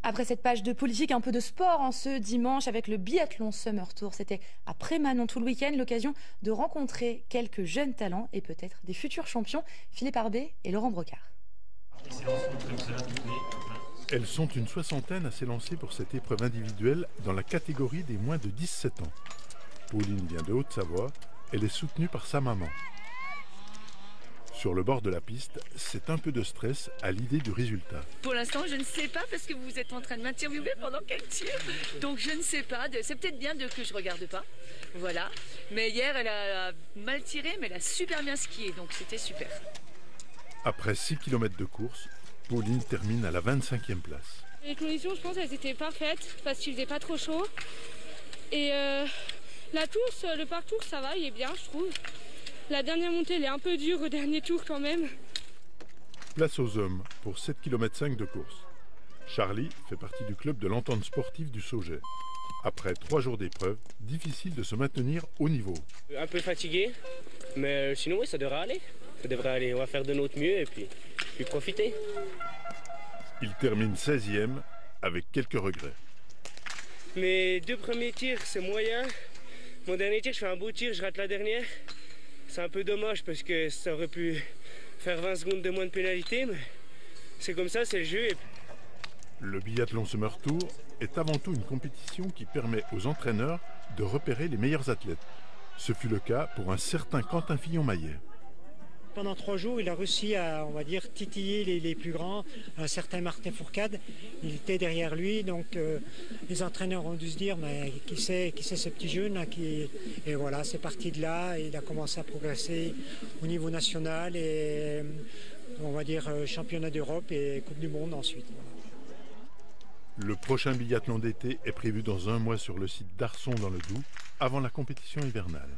Après cette page de politique, un peu de sport en ce dimanche avec le biathlon Summer Tour. C'était à Prémanon tout le week-end, l'occasion de rencontrer quelques jeunes talents et peut-être des futurs champions, Philippe Arbet et Laurent Brocard. Elles sont une soixantaine à s'élancer pour cette épreuve individuelle dans la catégorie des moins de 17 ans. Pauline vient de Haute-Savoie, elle est soutenue par sa maman. Sur le bord de la piste, c'est un peu de stress à l'idée du résultat. Pour l'instant, je ne sais pas parce que vous êtes en train de m'interviewer pendant qu'elle tire. Donc je ne sais pas. C'est peut-être bien que je ne regarde pas. Voilà. Mais hier, elle a mal tiré, mais elle a super bien skié. Donc c'était super. Après 6 km de course, Pauline termine à la 25e place. Les conditions, je pense, elles étaient parfaites parce qu'il faisait pas trop chaud. Et la course, le parcours, ça va, il est bien, je trouve. La dernière montée, elle est un peu dure au dernier tour quand même. Place aux hommes pour 7,5 km de course. Charlie fait partie du club de l'entente sportive du Sauget. Après 3 jours d'épreuve, difficile de se maintenir au niveau. Un peu fatigué, mais sinon oui, ça devrait aller. Ça devrait aller, on va faire de notre mieux et puis profiter. Il termine 16e avec quelques regrets. Mes 2 premiers tirs, c'est moyen. Mon dernier tir, je fais un beau tir, je rate la dernière. C'est un peu dommage parce que ça aurait pu faire 20 secondes de moins de pénalité, mais c'est comme ça, c'est le jeu. Le biathlon Summer Tour est avant tout une compétition qui permet aux entraîneurs de repérer les meilleurs athlètes. Ce fut le cas pour un certain Quentin Fillon-Maillet. Pendant 3 jours, il a réussi à, on va dire, titiller les plus grands, un certain Martin Fourcade. Il était derrière lui, donc les entraîneurs ont dû se dire, mais qui c'est ce petit jeune là, Et voilà, c'est parti de là, il a commencé à progresser au niveau national et, on va dire, championnat d'Europe et Coupe du Monde ensuite. Le prochain biathlon d'été est prévu dans 1 mois sur le site d'Arçon dans le Doubs, avant la compétition hivernale.